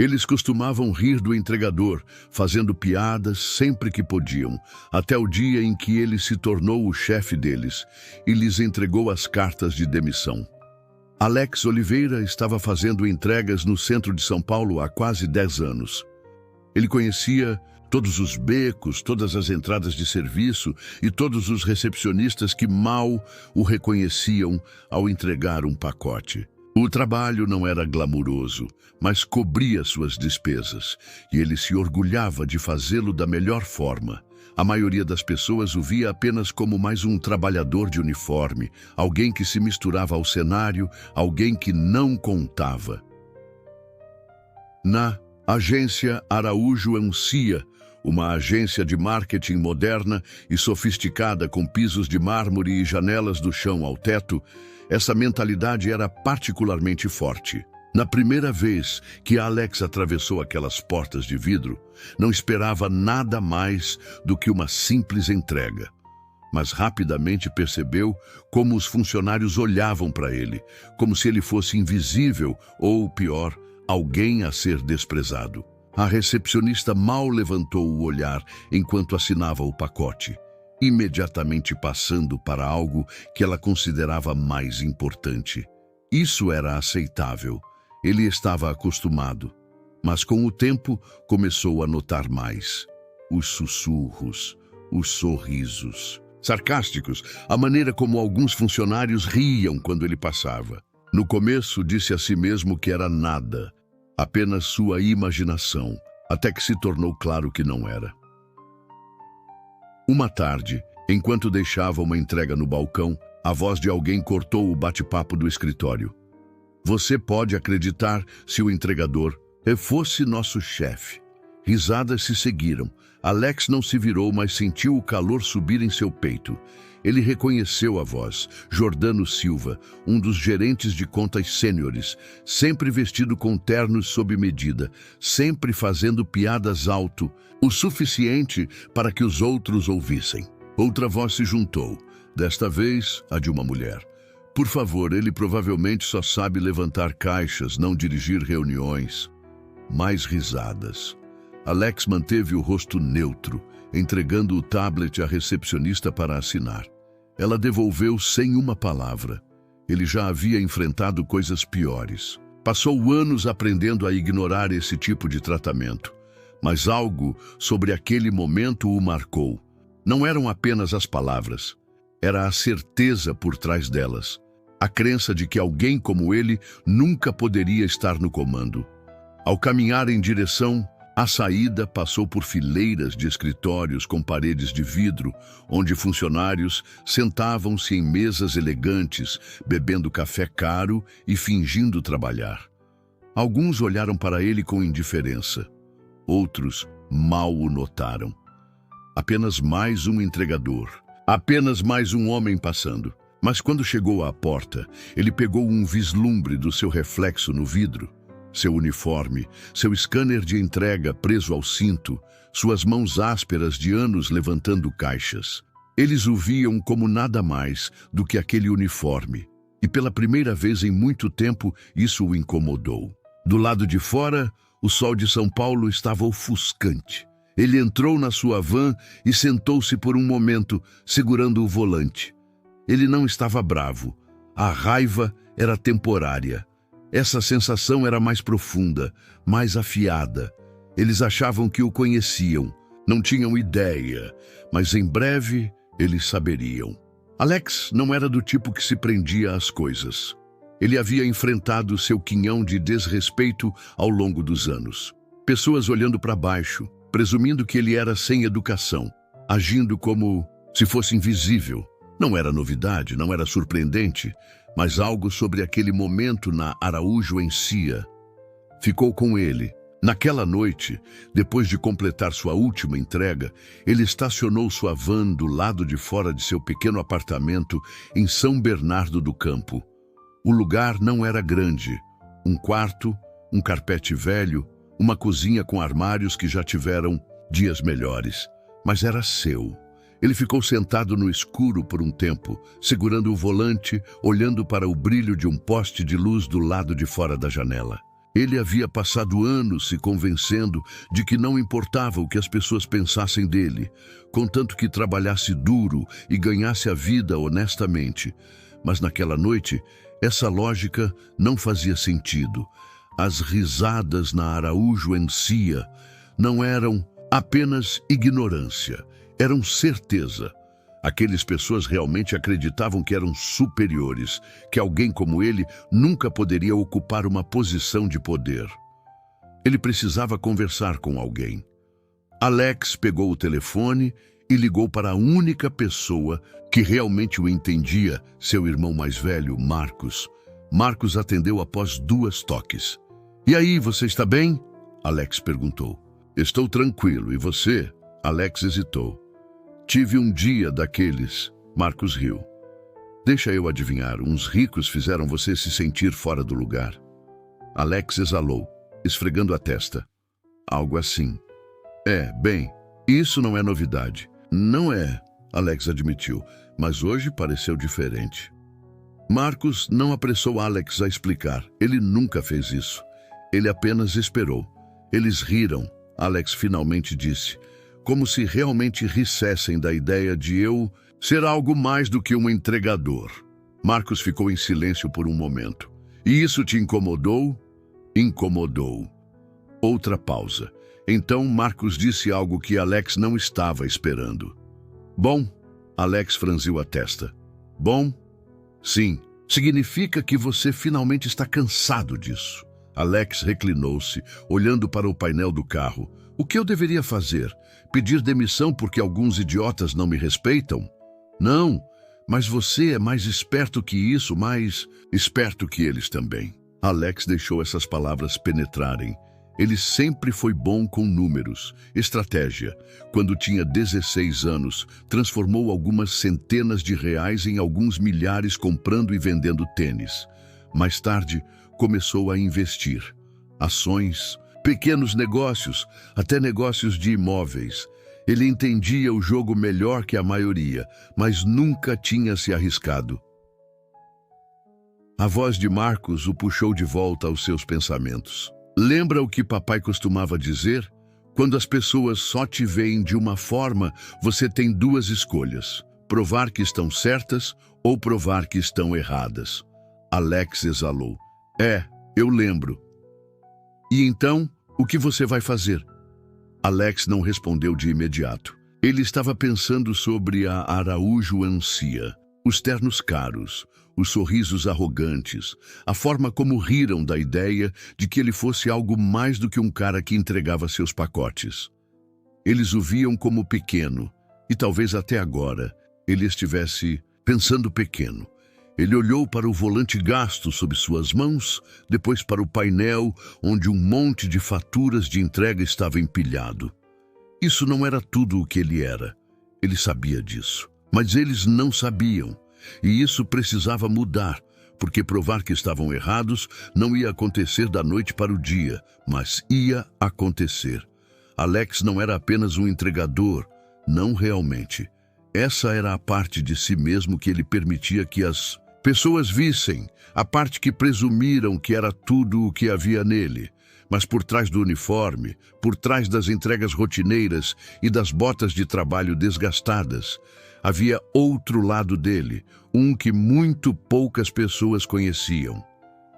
Eles costumavam rir do entregador, fazendo piadas sempre que podiam, até o dia em que ele se tornou o chefe deles e lhes entregou as cartas de demissão. Alex Oliveira estava fazendo entregas no centro de São Paulo há quase 10 anos. Ele conhecia todos os becos, todas as entradas de serviço e todos os recepcionistas que mal o reconheciam ao entregar um pacote. O trabalho não era glamuroso, mas cobria suas despesas, e ele se orgulhava de fazê-lo da melhor forma. A maioria das pessoas o via apenas como mais um trabalhador de uniforme, alguém que se misturava ao cenário, alguém que não contava. Na agência Araújo Ancia, uma agência de marketing moderna e sofisticada com pisos de mármore e janelas do chão ao teto, essa mentalidade era particularmente forte. Na primeira vez que Alex atravessou aquelas portas de vidro, não esperava nada mais do que uma simples entrega. Mas rapidamente percebeu como os funcionários olhavam para ele, como se ele fosse invisível ou, pior, alguém a ser desprezado. A recepcionista mal levantou o olhar enquanto assinava o pacote, imediatamente passando para algo que ela considerava mais importante. Isso era aceitável. Ele estava acostumado, mas com o tempo começou a notar mais. Os sussurros, os sorrisos sarcásticos, a maneira como alguns funcionários riam quando ele passava. No começo disse a si mesmo que era nada, apenas sua imaginação, até que se tornou claro que não era. Uma tarde, enquanto deixava uma entrega no balcão, a voz de alguém cortou o bate-papo do escritório. Você pode acreditar se o entregador fosse nosso chefe. Risadas se seguiram. Alex não se virou, mas sentiu o calor subir em seu peito. Ele reconheceu a voz, Jordano Silva, um dos gerentes de contas sêniores, sempre vestido com ternos sob medida, sempre fazendo piadas alto, o suficiente para que os outros ouvissem. Outra voz se juntou, desta vez a de uma mulher. Por favor, ele provavelmente só sabe levantar caixas, não dirigir reuniões. Mais risadas. Alex manteve o rosto neutro, entregando o tablet à recepcionista para assinar. Ela devolveu sem uma palavra. Ele já havia enfrentado coisas piores. Passou anos aprendendo a ignorar esse tipo de tratamento. Mas algo sobre aquele momento o marcou. Não eram apenas as palavras. Era a certeza por trás delas. A crença de que alguém como ele nunca poderia estar no comando. Ao caminhar em direção à saída, passou por fileiras de escritórios com paredes de vidro, onde funcionários sentavam-se em mesas elegantes, bebendo café caro e fingindo trabalhar. Alguns olharam para ele com indiferença. Outros mal o notaram. Apenas mais um entregador. Apenas mais um homem passando. Mas quando chegou à porta, ele pegou um vislumbre do seu reflexo no vidro. Seu uniforme, seu scanner de entrega preso ao cinto, suas mãos ásperas de anos levantando caixas. Eles o viam como nada mais do que aquele uniforme. E pela primeira vez em muito tempo, isso o incomodou. Do lado de fora, o sol de São Paulo estava ofuscante. Ele entrou na sua van e sentou-se por um momento, segurando o volante. Ele não estava bravo. A raiva era temporária. Essa sensação era mais profunda, mais afiada. Eles achavam que o conheciam, não tinham ideia, mas em breve eles saberiam. Alex não era do tipo que se prendia às coisas. Ele havia enfrentado seu quinhão de desrespeito ao longo dos anos. Pessoas olhando para baixo, presumindo que ele era sem educação, agindo como se fosse invisível. Não era novidade, não era surpreendente, mas algo sobre aquele momento na Araújo Ancia ficou com ele. Naquela noite, depois de completar sua última entrega, ele estacionou sua van do lado de fora de seu pequeno apartamento em São Bernardo do Campo. O lugar não era grande. Um quarto, um carpete velho, uma cozinha com armários que já tiveram dias melhores, mas era seu. Ele ficou sentado no escuro por um tempo, segurando o volante, olhando para o brilho de um poste de luz do lado de fora da janela. Ele havia passado anos se convencendo de que não importava o que as pessoas pensassem dele, contanto que trabalhasse duro e ganhasse a vida honestamente. Mas naquela noite, essa lógica não fazia sentido. As risadas na Araújo Encia não eram apenas ignorância, eram certeza. Aquelas pessoas realmente acreditavam que eram superiores, que alguém como ele nunca poderia ocupar uma posição de poder. Ele precisava conversar com alguém. Alex pegou o telefone e ligou para a única pessoa que realmente o entendia, seu irmão mais velho, Marcos. Marcos atendeu após 2 toques. "E aí, você está bem?" Alex perguntou. "Estou tranquilo, e você?" Alex hesitou. "Tive um dia daqueles." Marcos riu. "Deixa eu adivinhar, uns ricos fizeram você se sentir fora do lugar." Alex exalou, esfregando a testa. "Algo assim." Bem, isso não é novidade." "Não é," Alex admitiu, "mas hoje pareceu diferente." Marcos não apressou Alex a explicar. Ele nunca fez isso. Ele apenas esperou. Eles riram. Alex finalmente disse, como se realmente rissessem da ideia de eu ser algo mais do que um entregador. Marcos ficou em silêncio por um momento. "E isso te incomodou?" "Incomodou." Outra pausa. Então Marcos disse algo que Alex não estava esperando. "Bom?" Alex franziu a testa. "Bom? Sim. Significa que você finalmente está cansado disso." Alex reclinou-se, olhando para o painel do carro. "O que eu deveria fazer? Pedir demissão porque alguns idiotas não me respeitam?" "Não, mas você é mais esperto que isso, mais esperto que eles também." Alex deixou essas palavras penetrarem. Ele sempre foi bom com números, estratégia. Quando tinha 16 anos, transformou algumas centenas de reais em alguns milhares comprando e vendendo tênis. Mais tarde, começou a investir. Ações, pequenos negócios, até negócios de imóveis. Ele entendia o jogo melhor que a maioria, mas nunca tinha se arriscado. A voz de Marcos o puxou de volta aos seus pensamentos. "Lembra o que papai costumava dizer? Quando as pessoas só te veem de uma forma, você tem 2 escolhas: provar que estão certas ou provar que estão erradas." Alex exalou. Eu lembro." "E então, o que você vai fazer?" Alex não respondeu de imediato. Ele estava pensando sobre a Araújo Encia, os ternos caros, os sorrisos arrogantes, a forma como riram da ideia de que ele fosse algo mais do que um cara que entregava seus pacotes. Eles o viam como pequeno, e talvez até agora ele estivesse pensando pequeno. Ele olhou para o volante gasto sob suas mãos, depois para o painel onde um monte de faturas de entrega estava empilhado. Isso não era tudo o que ele era. Ele sabia disso. Mas eles não sabiam. E isso precisava mudar, porque provar que estavam errados não ia acontecer da noite para o dia, mas ia acontecer. Alex não era apenas um entregador, não realmente. Essa era a parte de si mesmo que ele permitia que as pessoas vissem, a parte que presumiram que era tudo o que havia nele. Mas por trás do uniforme, por trás das entregas rotineiras e das botas de trabalho desgastadas, havia outro lado dele, um que muito poucas pessoas conheciam.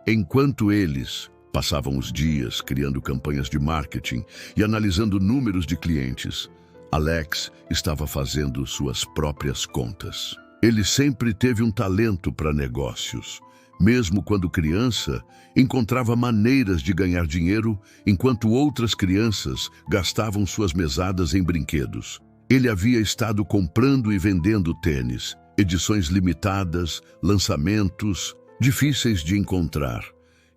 Enquanto eles passavam os dias criando campanhas de marketing e analisando números de clientes, Alex estava fazendo suas próprias contas. Ele sempre teve um talento para negócios. Mesmo quando criança, encontrava maneiras de ganhar dinheiro, enquanto outras crianças gastavam suas mesadas em brinquedos. Ele havia estado comprando e vendendo tênis, edições limitadas, lançamentos, difíceis de encontrar.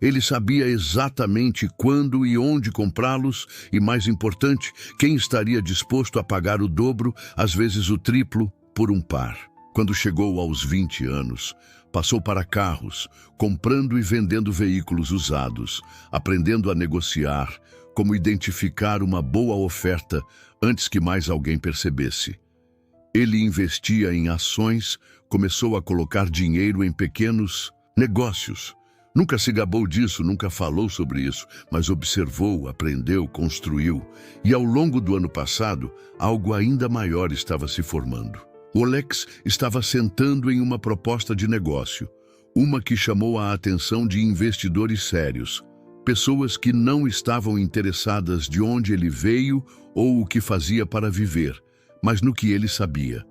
Ele sabia exatamente quando e onde comprá-los e, mais importante, quem estaria disposto a pagar o dobro, às vezes o triplo, por um par. Quando chegou aos 20 anos, passou para carros, comprando e vendendo veículos usados, aprendendo a negociar, como identificar uma boa oferta antes que mais alguém percebesse. Ele investia em ações, começou a colocar dinheiro em pequenos negócios, Nunca se gabou disso, nunca falou sobre isso, mas observou, aprendeu, construiu. E ao longo do ano passado, algo ainda maior estava se formando. O Alex estava sentando em uma proposta de negócio, uma que chamou a atenção de investidores sérios, pessoas que não estavam interessadas de onde ele veio ou o que fazia para viver, mas no que ele sabia.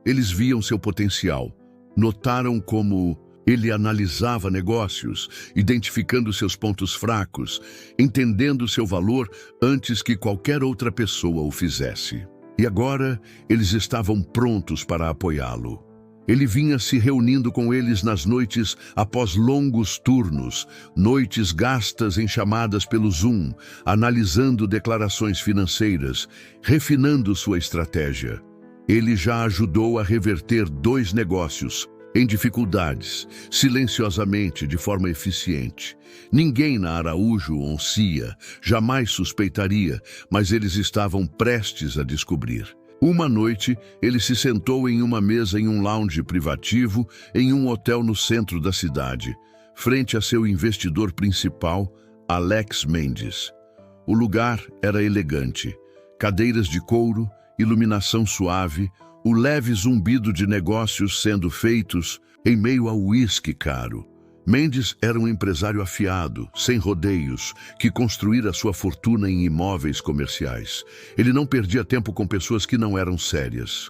Eles viam seu potencial, notaram como ele analisava negócios, identificando seus pontos fracos, entendendo seu valor antes que qualquer outra pessoa o fizesse. E agora eles estavam prontos para apoiá-lo. Ele vinha se reunindo com eles nas noites após longos turnos, noites gastas em chamadas pelo Zoom, analisando declarações financeiras, refinando sua estratégia. Ele já ajudou a reverter 2 negócios em dificuldades, silenciosamente, de forma eficiente. Ninguém na Araújo ou CIA jamais suspeitaria, mas eles estavam prestes a descobrir. Uma noite, ele se sentou em uma mesa em um lounge privativo em um hotel no centro da cidade, frente a seu investidor principal, Alex Mendes. O lugar era elegante, cadeiras de couro, iluminação suave, o leve zumbido de negócios sendo feitos em meio ao uísque caro. Mendes era um empresário afiado, sem rodeios, que construíra sua fortuna em imóveis comerciais. Ele não perdia tempo com pessoas que não eram sérias.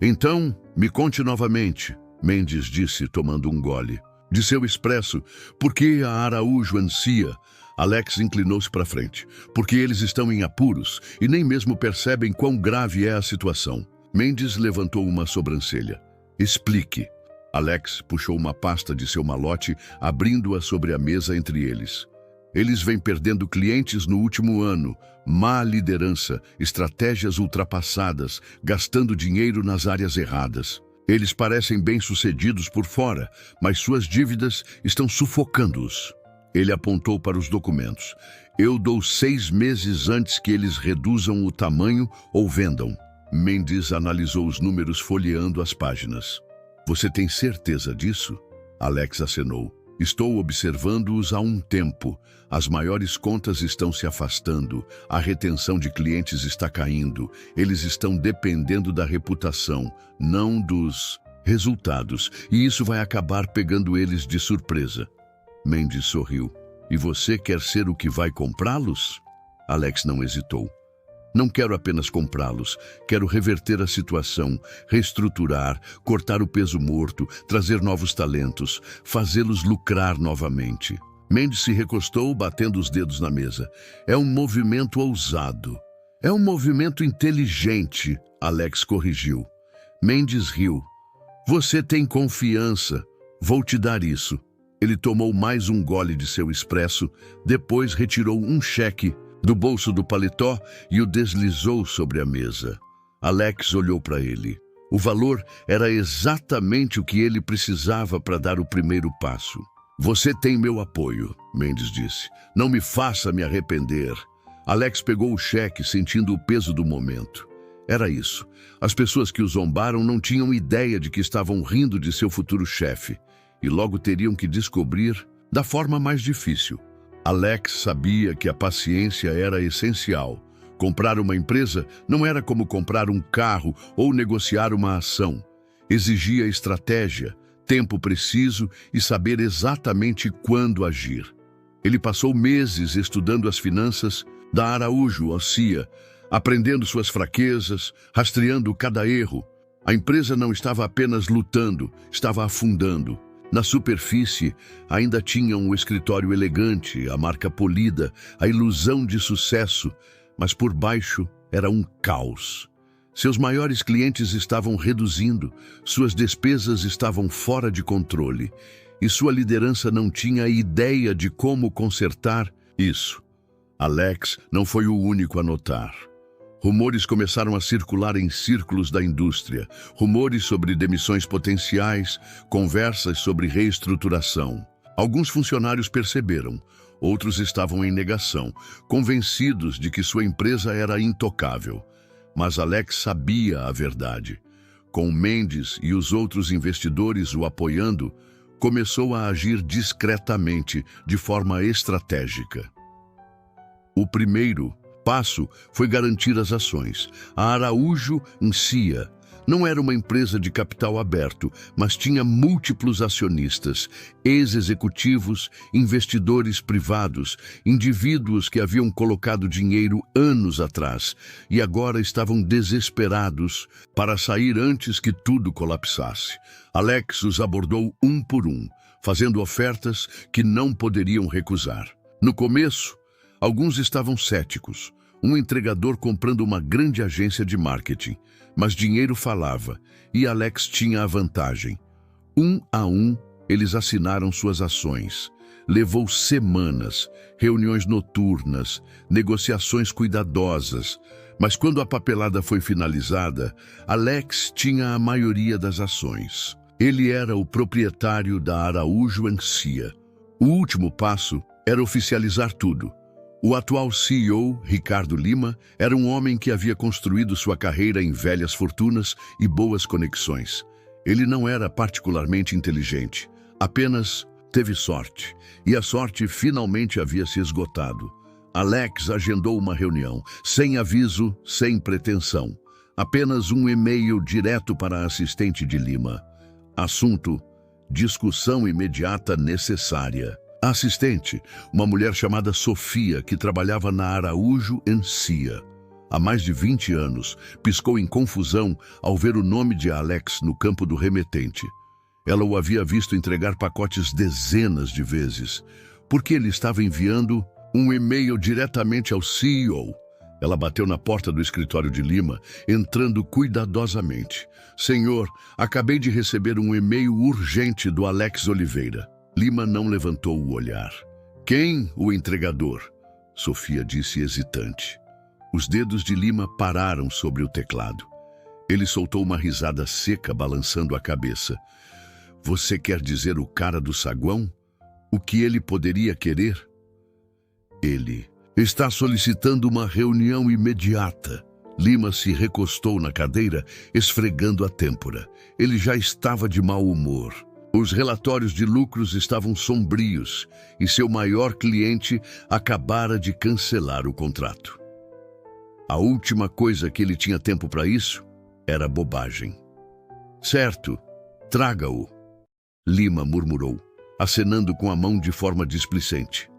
Então, me conte novamente, Mendes disse, tomando um gole. De seu expresso, por que a Araújo anssia? Alex inclinou-se para frente. Porque eles estão em apuros e nem mesmo percebem quão grave é a situação. Mendes levantou uma sobrancelha. Explique. Alex puxou uma pasta de seu malote, abrindo-a sobre a mesa entre eles. Eles vêm perdendo clientes no último ano, má liderança, estratégias ultrapassadas, gastando dinheiro nas áreas erradas. Eles parecem bem-sucedidos por fora, mas suas dívidas estão sufocando-os. Ele apontou para os documentos. Eu dou 6 meses antes que eles reduzam o tamanho ou vendam. Mendes analisou os números folheando as páginas. Você tem certeza disso? Alex acenou. Estou observando-os há um tempo. As maiores contas estão se afastando. A retenção de clientes está caindo. Eles estão dependendo da reputação, não dos resultados. E isso vai acabar pegando eles de surpresa. Mendes sorriu. E você quer ser o que vai comprá-los? Alex não hesitou. Não quero apenas comprá-los, quero reverter a situação, reestruturar, cortar o peso morto, trazer novos talentos, fazê-los lucrar novamente. Mendes se recostou, batendo os dedos na mesa. É um movimento ousado. É um movimento inteligente, Alex corrigiu. Mendes riu. Você tem confiança. Vou te dar isso. Ele tomou mais um gole de seu expresso, depois retirou um cheque do bolso do paletó e o deslizou sobre a mesa. Alex olhou para ele. O valor era exatamente o que ele precisava para dar o primeiro passo. Você tem meu apoio, Mendes disse. Não me faça me arrepender. Alex pegou o cheque, sentindo o peso do momento. Era isso. As pessoas que o zombaram não tinham ideia de que estavam rindo de seu futuro chefe, e logo teriam que descobrir da forma mais difícil. Alex sabia que a paciência era essencial. Comprar uma empresa não era como comprar um carro ou negociar uma ação. Exigia estratégia, tempo preciso e saber exatamente quando agir. Ele passou meses estudando as finanças da Araújo CIA, aprendendo suas fraquezas, rastreando cada erro. A empresa não estava apenas lutando, estava afundando. Na superfície, ainda tinha um escritório elegante, a marca polida, a ilusão de sucesso, mas por baixo era um caos. Seus maiores clientes estavam reduzindo, suas despesas estavam fora de controle, e sua liderança não tinha ideia de como consertar isso. Alex não foi o único a notar. Rumores começaram a circular em círculos da indústria. Rumores sobre demissões potenciais, conversas sobre reestruturação. Alguns funcionários perceberam, outros estavam em negação, convencidos de que sua empresa era intocável. Mas Alex sabia a verdade. Com Mendes e os outros investidores o apoiando, começou a agir discretamente, de forma estratégica. O primeiro passo foi garantir as ações. A Araújo Encia não era uma empresa de capital aberto, mas tinha múltiplos acionistas, ex-executivos, investidores privados, indivíduos que haviam colocado dinheiro anos atrás e agora estavam desesperados para sair antes que tudo colapsasse. Alex os abordou um por um, fazendo ofertas que não poderiam recusar. No começo, alguns estavam céticos. Um entregador comprando uma grande agência de marketing, mas dinheiro falava e Alex tinha a vantagem. Um a um, eles assinaram suas ações. Levou semanas, reuniões noturnas, negociações cuidadosas, mas quando a papelada foi finalizada, Alex tinha a maioria das ações. Ele era o proprietário da Araújo Encia. O último passo era oficializar tudo. O atual CEO, Ricardo Lima, era um homem que havia construído sua carreira em velhas fortunas e boas conexões. Ele não era particularmente inteligente, apenas teve sorte, e a sorte finalmente havia se esgotado. Alex agendou uma reunião, sem aviso, sem pretensão. Apenas um e-mail direto para a assistente de Lima. Assunto: discussão imediata necessária. A assistente, uma mulher chamada Sofia, que trabalhava na Araújo Encia. Há mais de 20 anos, piscou em confusão ao ver o nome de Alex no campo do remetente. Ela o havia visto entregar pacotes dezenas de vezes. Por que ele estava enviando um e-mail diretamente ao CEO? Ela bateu na porta do escritório de Lima, entrando cuidadosamente. Senhor, acabei de receber um e-mail urgente do Alex Oliveira. Lima não levantou o olhar. Quem? O entregador? Sofia disse hesitante. Os dedos de Lima pararam sobre o teclado. Ele soltou uma risada seca, balançando a cabeça. Você quer dizer o cara do saguão? O que ele poderia querer? Ele está solicitando uma reunião imediata. Lima se recostou na cadeira, esfregando a têmpora. Ele já estava de mau humor. Os relatórios de lucros estavam sombrios e seu maior cliente acabara de cancelar o contrato. A última coisa que ele tinha tempo para isso era bobagem. Certo, traga-o, Lima murmurou, acenando com a mão de forma displicente.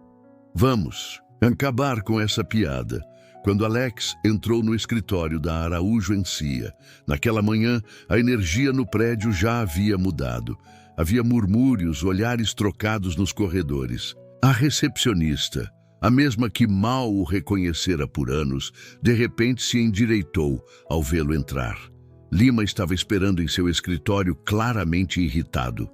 Vamos acabar com essa piada. Quando Alex entrou no escritório da Araújo Encia, naquela manhã, a energia no prédio já havia mudado. Havia murmúrios, olhares trocados nos corredores. A recepcionista, a mesma que mal o reconhecera por anos, de repente se endireitou ao vê-lo entrar. Lima estava esperando em seu escritório, claramente irritado.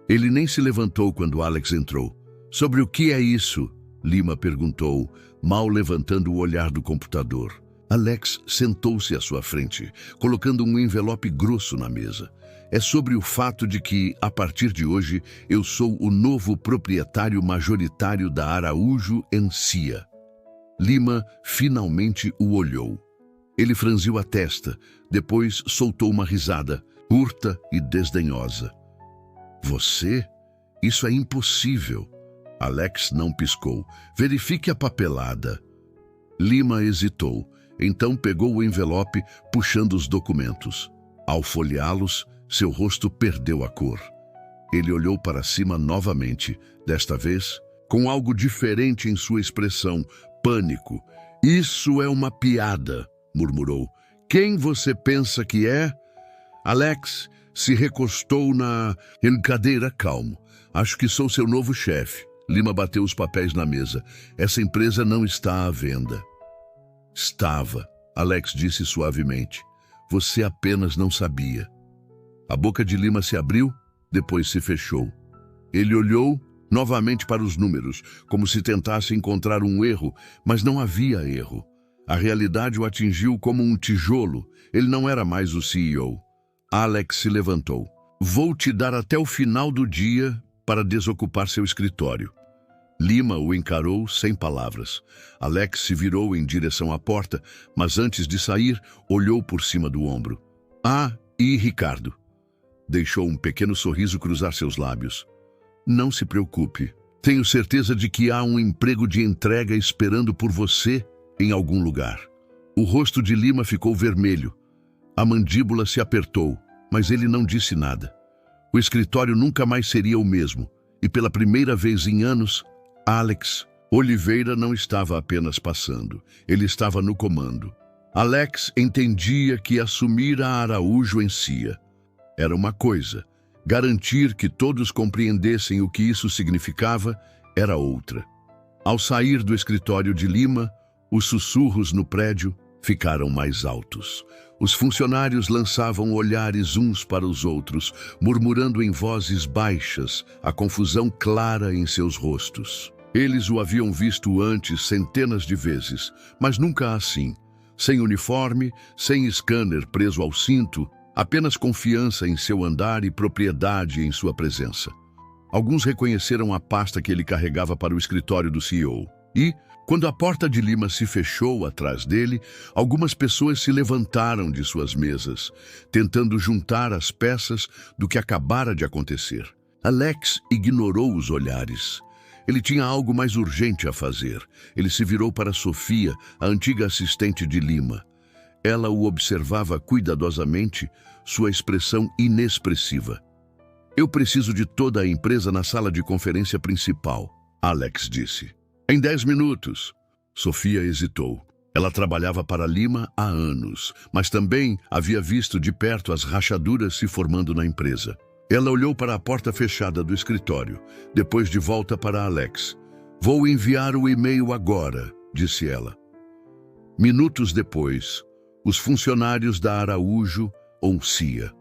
Ele nem se levantou quando Alex entrou. Sobre o que é isso? Lima perguntou, mal levantando o olhar do computador. Alex sentou-se à sua frente, colocando um envelope grosso na mesa. É sobre o fato de que, a partir de hoje, eu sou o novo proprietário majoritário da Araújo Encia. Lima finalmente o olhou. Ele franziu a testa, depois soltou uma risada, curta e desdenhosa. Você? Isso é impossível. Alex não piscou. Verifique a papelada. Lima hesitou, então pegou o envelope, puxando os documentos. Ao folheá-los, seu rosto perdeu a cor. Ele olhou para cima novamente, desta vez com algo diferente em sua expressão, pânico. Isso é uma piada, murmurou. Quem você pensa que é? Alex se recostou na cadeira calmo. Acho que sou seu novo chefe. Lima bateu os papéis na mesa. Essa empresa não está à venda. Estava, Alex disse suavemente. Você apenas não sabia. A boca de Lima se abriu, depois se fechou. Ele olhou novamente para os números, como se tentasse encontrar um erro, mas não havia erro. A realidade o atingiu como um tijolo. Ele não era mais o CEO. Alex se levantou. Vou te dar até o final do dia para desocupar seu escritório. Lima o encarou sem palavras. Alex se virou em direção à porta, mas antes de sair, olhou por cima do ombro. E Ricardo? Deixou um pequeno sorriso cruzar seus lábios. Não se preocupe. Tenho certeza de que há um emprego de entrega esperando por você em algum lugar. O rosto de Lima ficou vermelho. A mandíbula se apertou, mas ele não disse nada. O escritório nunca mais seria o mesmo, e pela primeira vez em anos, Alex Oliveira não estava apenas passando, ele estava no comando. Alex entendia que assumir a Araújo Encia era uma coisa, garantir que todos compreendessem o que isso significava era outra. Ao sair do escritório de Lima, os sussurros no prédio ficaram mais altos. Os funcionários lançavam olhares uns para os outros, murmurando em vozes baixas, a confusão clara em seus rostos. Eles o haviam visto antes centenas de vezes, mas nunca assim. Sem uniforme, sem scanner preso ao cinto, apenas confiança em seu andar e propriedade em sua presença. Alguns reconheceram a pasta que ele carregava para o escritório do CEO. E, quando a porta de Lima se fechou atrás dele, algumas pessoas se levantaram de suas mesas, tentando juntar as peças do que acabara de acontecer. Alex ignorou os olhares. Ele tinha algo mais urgente a fazer. Ele se virou para Sofia, a antiga assistente de Lima. Ela o observava cuidadosamente, sua expressão inexpressiva. Eu preciso de toda a empresa na sala de conferência principal, Alex disse. Em 10 minutos. Sofia hesitou. Ela trabalhava para Lima há anos, mas também havia visto de perto as rachaduras se formando na empresa. Ela olhou para a porta fechada do escritório, depois de volta para Alex. Vou enviar o e-mail agora, disse ela. Minutos depois, os funcionários da Araújo Encia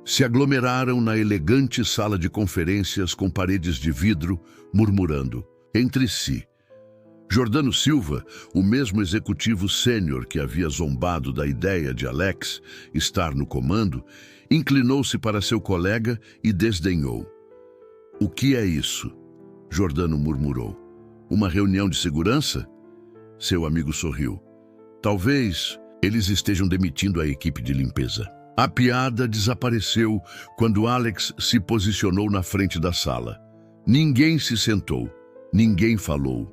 se aglomeraram na elegante sala de conferências com paredes de vidro, murmurando entre si. Jordano Silva, o mesmo executivo sênior que havia zombado da ideia de Alex estar no comando, inclinou-se para seu colega e desdenhou. O que é isso? Jordano murmurou. Uma reunião de segurança? Seu amigo sorriu. Talvez eles estejam demitindo a equipe de limpeza. A piada desapareceu quando Alex se posicionou na frente da sala. Ninguém se sentou, ninguém falou.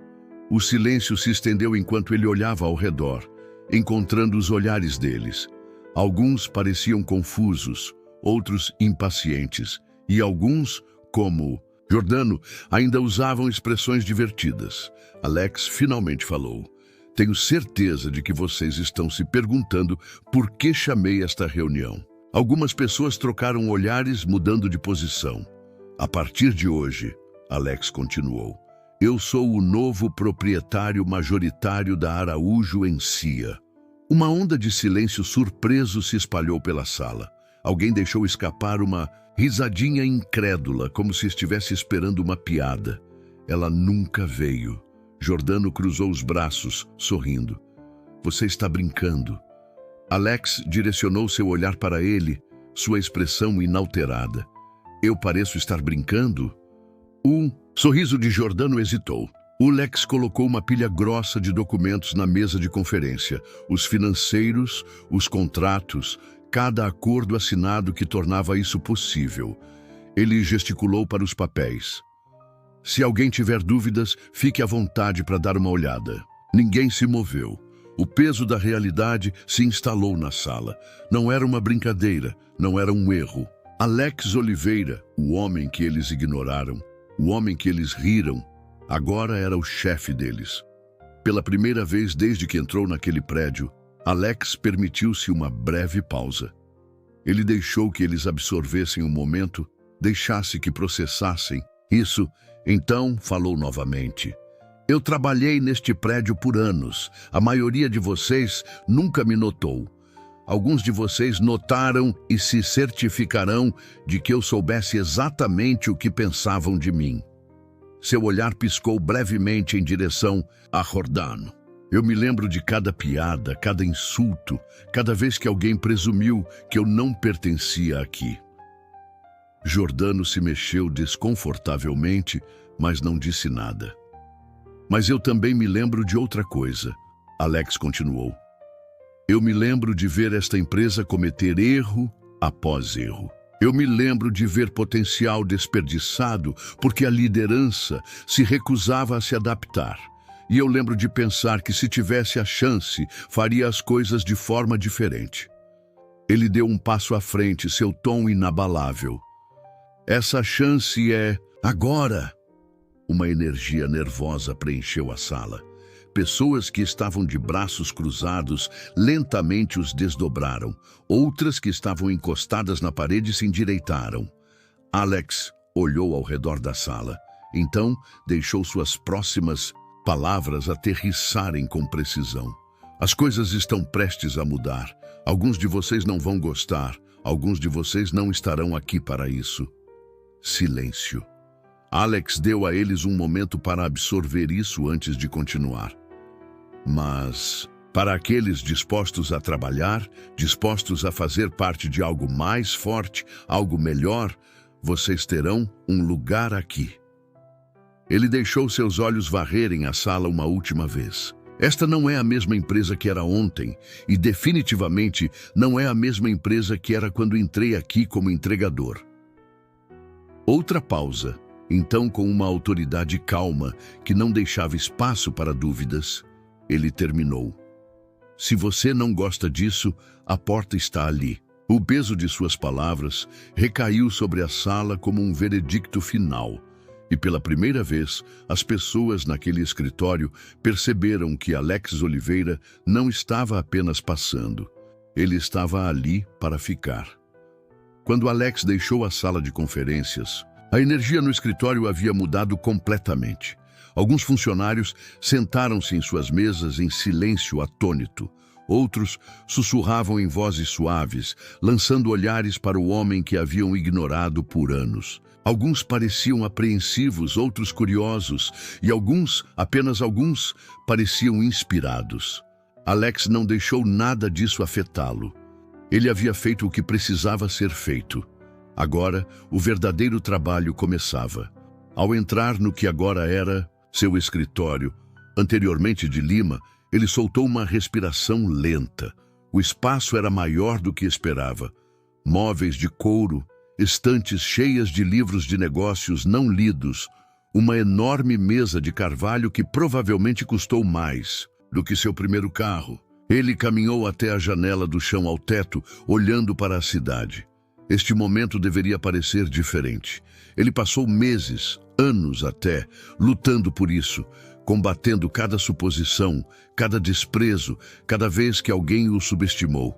O silêncio se estendeu enquanto ele olhava ao redor, encontrando os olhares deles. Alguns pareciam confusos, outros impacientes, e alguns, como Jordano, ainda usavam expressões divertidas. Alex finalmente falou. Tenho certeza de que vocês estão se perguntando por que chamei esta reunião. Algumas pessoas trocaram olhares, mudando de posição. A partir de hoje, Alex continuou. Eu sou o novo proprietário majoritário da Araújo Encia. Uma onda de silêncio surpreso se espalhou pela sala. Alguém deixou escapar uma risadinha incrédula, como se estivesse esperando uma piada. Ela nunca veio. Jordano cruzou os braços, sorrindo. Você está brincando. Alex direcionou seu olhar para ele, sua expressão inalterada. Eu pareço estar brincando? Um sorriso de Jordano hesitou. O Lex colocou uma pilha grossa de documentos na mesa de conferência. Os financeiros, os contratos, cada acordo assinado que tornava isso possível. Ele gesticulou para os papéis. Se alguém tiver dúvidas, fique à vontade para dar uma olhada. Ninguém se moveu. O peso da realidade se instalou na sala. Não era uma brincadeira, não era um erro. Alex Oliveira, o homem que eles ignoraram, o homem que eles riram, agora era o chefe deles. Pela primeira vez desde que entrou naquele prédio, Alex permitiu-se uma breve pausa. Ele deixou que eles absorvessem o momento, deixasse que processassem. Isso, então, falou novamente. Eu trabalhei neste prédio por anos. A maioria de vocês nunca me notou. Alguns de vocês notaram e se certificarão de que eu soubesse exatamente o que pensavam de mim. Seu olhar piscou brevemente em direção a Jordano. Eu me lembro de cada piada, cada insulto, cada vez que alguém presumiu que eu não pertencia aqui. Jordano se mexeu desconfortavelmente, mas não disse nada. Mas eu também me lembro de outra coisa, Alex continuou. Eu me lembro de ver esta empresa cometer erro após erro. Eu me lembro de ver potencial desperdiçado porque a liderança se recusava a se adaptar. E eu lembro de pensar que se tivesse a chance, faria as coisas de forma diferente. Ele deu um passo à frente, seu tom inabalável. Essa chance é agora. Uma energia nervosa preencheu a sala. Pessoas que estavam de braços cruzados lentamente os desdobraram. Outras que estavam encostadas na parede se endireitaram. Alex olhou ao redor da sala. Então, deixou suas próximas palavras aterrissarem com precisão. As coisas estão prestes a mudar. Alguns de vocês não vão gostar. Alguns de vocês não estarão aqui para isso. Silêncio. Alex deu a eles um momento para absorver isso antes de continuar. Mas, para aqueles dispostos a trabalhar, dispostos a fazer parte de algo mais forte, algo melhor, vocês terão um lugar aqui. Ele deixou seus olhos varrerem a sala uma última vez. Esta não é a mesma empresa que era ontem, e definitivamente não é a mesma empresa que era quando entrei aqui como entregador. Outra pausa, então com uma autoridade calma que não deixava espaço para dúvidas, ele terminou. Se você não gosta disso, a porta está ali. O peso de suas palavras recaiu sobre a sala como um veredicto final. E pela primeira vez, as pessoas naquele escritório perceberam que Alex Oliveira não estava apenas passando. Ele estava ali para ficar. Quando Alex deixou a sala de conferências, a energia no escritório havia mudado completamente. Alguns funcionários sentaram-se em suas mesas em silêncio atônito. Outros sussurravam em vozes suaves, lançando olhares para o homem que haviam ignorado por anos. Alguns pareciam apreensivos, outros curiosos, e alguns, apenas alguns, pareciam inspirados. Alex não deixou nada disso afetá-lo. Ele havia feito o que precisava ser feito. Agora, o verdadeiro trabalho começava. Ao entrar no que agora era seu escritório, anteriormente de Lima, ele soltou uma respiração lenta. O espaço era maior do que esperava. Móveis de couro, estantes cheias de livros de negócios não lidos, uma enorme mesa de carvalho que provavelmente custou mais do que seu primeiro carro. Ele caminhou até a janela do chão ao teto, olhando para a cidade. Este momento deveria parecer diferente. Ele passou meses, anos até, lutando por isso, combatendo cada suposição, cada desprezo, cada vez que alguém o subestimou.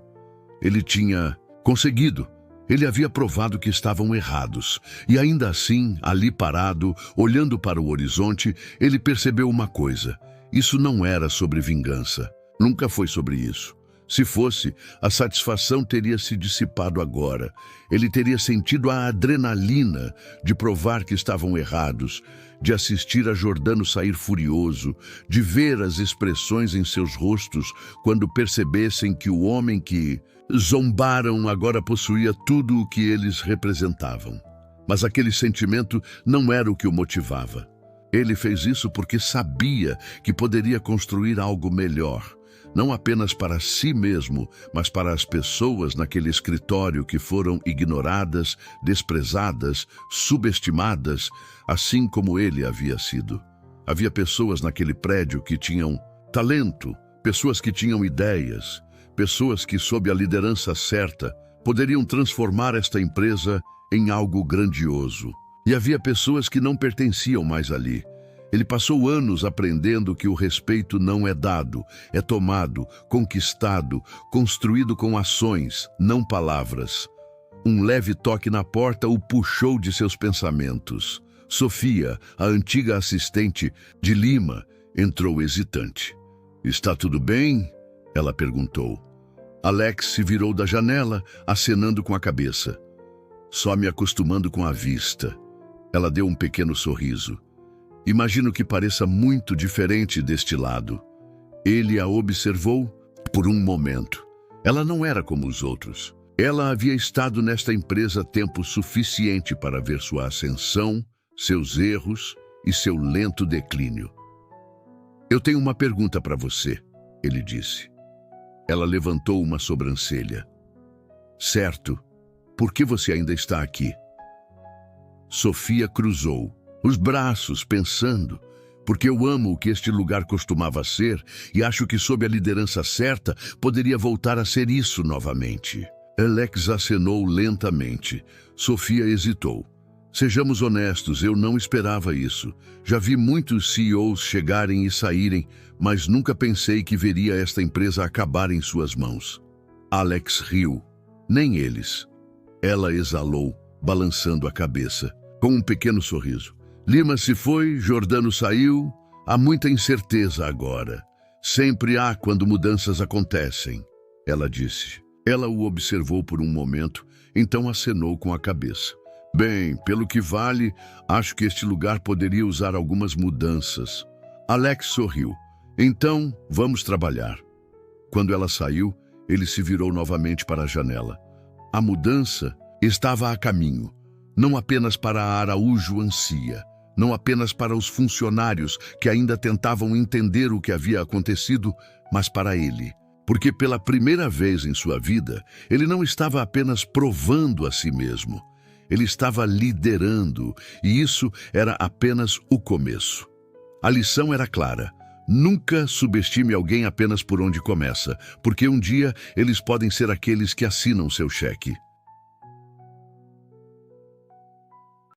Ele tinha conseguido. Ele havia provado que estavam errados. E ainda assim, ali parado, olhando para o horizonte, ele percebeu uma coisa. Isso não era sobre vingança. Nunca foi sobre isso. Se fosse, a satisfação teria se dissipado agora. Ele teria sentido a adrenalina de provar que estavam errados, de assistir a Jordano sair furioso, de ver as expressões em seus rostos quando percebessem que o homem que zombaram agora possuía tudo o que eles representavam. Mas aquele sentimento não era o que o motivava. Ele fez isso porque sabia que poderia construir algo melhor. Não apenas para si mesmo, mas para as pessoas naquele escritório que foram ignoradas, desprezadas, subestimadas, assim como ele havia sido. Havia pessoas naquele prédio que tinham talento, pessoas que tinham ideias, pessoas que, sob a liderança certa, poderiam transformar esta empresa em algo grandioso. E havia pessoas que não pertenciam mais ali. Ele passou anos aprendendo que o respeito não é dado, é tomado, conquistado, construído com ações, não palavras. Um leve toque na porta o puxou de seus pensamentos. Sofia, a antiga assistente de Lima, entrou hesitante. "Está tudo bem?" ela perguntou. Alex se virou da janela, acenando com a cabeça. "Só me acostumando com a vista." Ela deu um pequeno sorriso. "Imagino que pareça muito diferente deste lado." Ele a observou por um momento. Ela não era como os outros. Ela havia estado nesta empresa tempo suficiente para ver sua ascensão, seus erros e seu lento declínio. "Eu tenho uma pergunta para você," ele disse. Ela levantou uma sobrancelha. "Certo, por que você ainda está aqui? Sofia cruzou os braços, pensando, porque eu amo o que este lugar costumava ser e acho que sob a liderança certa poderia voltar a ser isso novamente. Alex acenou lentamente. Sofia hesitou. Sejamos honestos, eu não esperava isso. Já vi muitos CEOs chegarem e saírem, mas nunca pensei que veria esta empresa acabar em suas mãos. Alex riu. Nem eles. Ela exalou, balançando a cabeça, com um pequeno sorriso. Lima se foi, Jordano saiu. Há muita incerteza agora. Sempre há quando mudanças acontecem, ela disse. Ela o observou por um momento, então acenou com a cabeça. Bem, pelo que vale, acho que este lugar poderia usar algumas mudanças. Alex sorriu. Então, vamos trabalhar. Quando ela saiu, ele se virou novamente para a janela. A mudança estava a caminho, não apenas para a Araújo Ancia, não apenas para os funcionários que ainda tentavam entender o que havia acontecido, mas para ele. Porque pela primeira vez em sua vida, ele não estava apenas provando a si mesmo. Ele estava liderando, e isso era apenas o começo. A lição era clara. Nunca subestime alguém apenas por onde começa, porque um dia eles podem ser aqueles que assinam seu cheque.